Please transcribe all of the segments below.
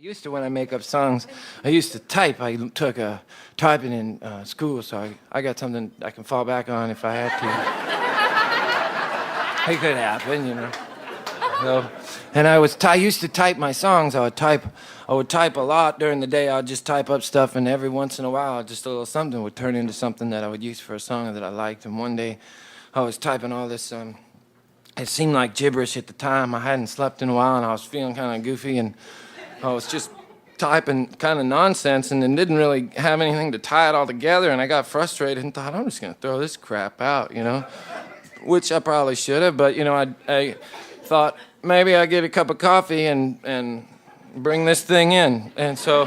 Used to, when I make up songs, I used to type. I took typing in school, so I got something I can fall back on if I had to. It could happen, you know. So, and I used to type my songs. I would type a lot during the day. I'd just type up stuff, and every once in a while, just a little something would turn into something that I would use for a song that I liked. And one day, I was typing all this. It seemed like gibberish at the time. I hadn't slept in a while, and I was feeling kind of goofy, and I was just typing kind of nonsense and then didn't really have anything to tie it all together, and I got frustrated and thought, I'm just going to throw this crap out, you know, which I probably should have, but, you know, I thought maybe I'd get a cup of coffee and bring this thing in, and so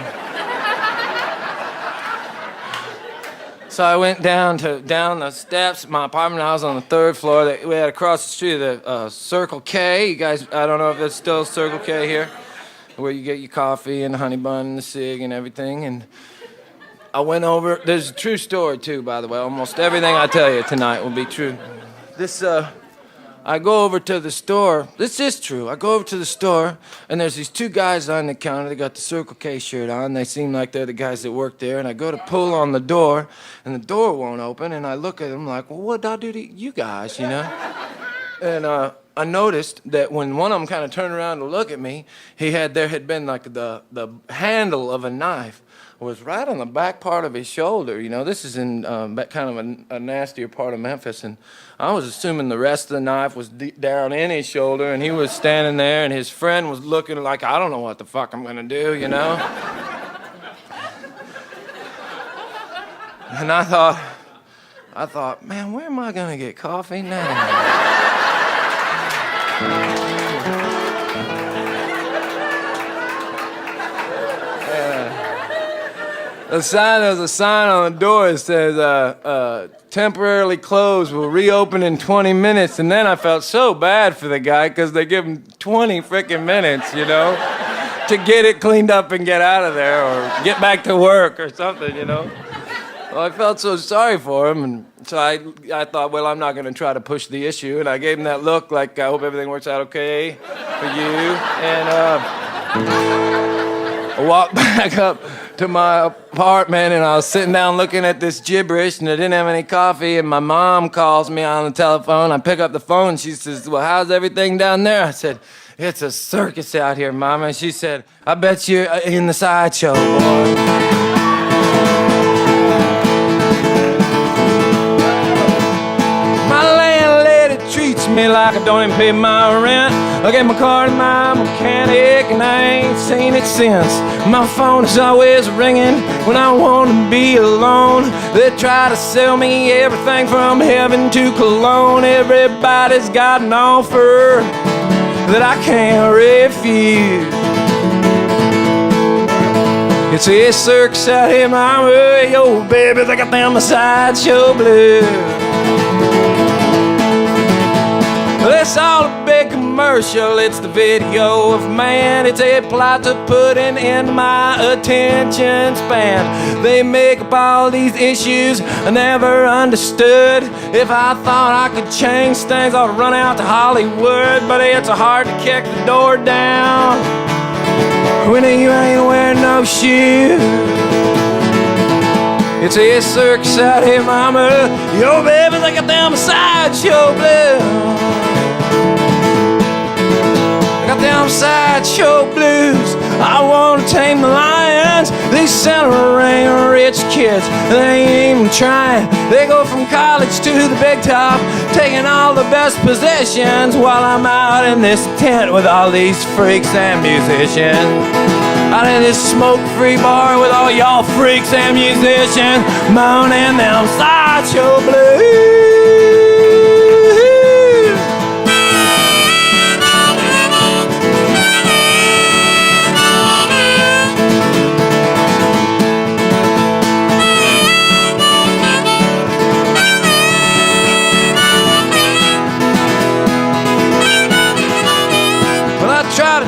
I went down the steps of my apartment. I was on the third floor. We had across the street the Circle K. You guys, I don't know if it's still Circle K here, where you get your coffee and the honey bun and the cig and everything. And I went over. There's a true story, too, by the way. Almost everything I tell you tonight will be true. I go over to the store. This is true. I go over to the store, and there's these two guys on the counter. They got the Circle K shirt on. They seem like they're the guys that work there. And I go to pull on the door, and the door won't open. And I look at them like, well, what did I do to you guys, you know? And I noticed that when one of them kind of turned around to look at me, there had been like the handle of a knife was right on the back part of his shoulder. You know, this is in kind of a nastier part of Memphis, and I was assuming the rest of the knife was deep down in his shoulder, and he was standing there, and his friend was looking like, I don't know what the fuck I'm gonna do, you know? And I thought, man, where am I gonna get coffee now? There's a sign on the door that says, temporarily closed, will reopen in 20 minutes. And then I felt so bad for the guy because they give him 20 freaking minutes, you know, to get it cleaned up and get out of there or get back to work or something, you know. Well, I felt so sorry for him, and so I thought, well, I'm not going to try to push the issue. And I gave him that look like, I hope everything works out okay for you. And I walked back up to my apartment, and I was sitting down looking at this gibberish, and I didn't have any coffee, and my mom calls me on the telephone. I pick up the phone, and she says, well, how's everything down there? I said, it's a circus out here, Mama. And she said, I bet you're in the Sideshow, boy. Me like I don't even pay my rent. I gave my car to my mechanic, and I ain't seen it since. My phone is always ringing when I want to be alone. They try to sell me everything from heaven to cologne. Everybody's got an offer that I can't refuse. It's a circus out here, mama. Yo, baby, they got them a Sideshow blues. It's all a big commercial, it's the video of man. It's a plot to put an end to my attention span. They make up all these issues I never understood. If I thought I could change things, I'd run out to Hollywood. But it's hard to kick the door down when you ain't wearing no shoes. It's a circus out here, mama. Yo, baby, they got them a Sideshow blues. Got them Sideshow blues. I want to tame the lions. These center-ring rich kids, they ain't even trying. They go from college to the big top, taking all the best positions, while I'm out in this tent with all these freaks and musicians. Out in this smoke-free bar with all y'all freaks and musicians, moaning them Sideshow blues.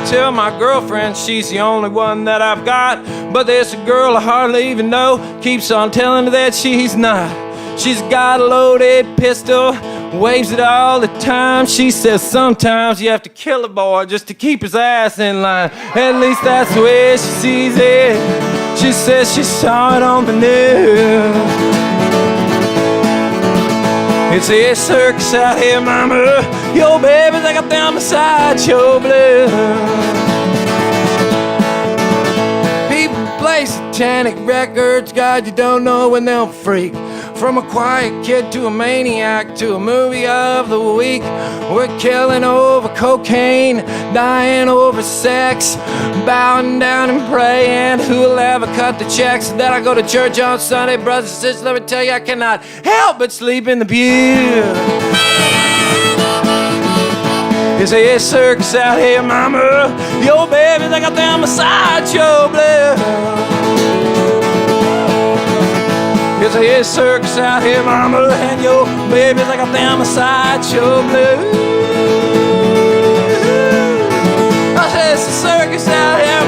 Tell my girlfriend she's the only one that I've got, but there's a girl I hardly even know keeps on telling her that she's not. She's got a loaded pistol waves it all the time. She says sometimes you have to kill a boy just to keep his ass in line. At least that's the way she sees it. She says she saw it on the news. It's a circus out here, mama. Yo, baby, they got down the Sideshow blues. People play satanic records, God, you don't know when they'll freak. From a quiet kid to a maniac to a movie of the week. We're killing over cocaine, dying over sex, bowing down and praying who'll ever cut the checks. Then I go to church on Sunday, brothers and sisters, let me tell you, I cannot help but sleep in the pew. It's a circus out here, mama. Yo, baby, they got down my Sideshow blues. It's a circus out here, mama, and yo, baby, like a damn Sideshow blues. I said it's a circus out here.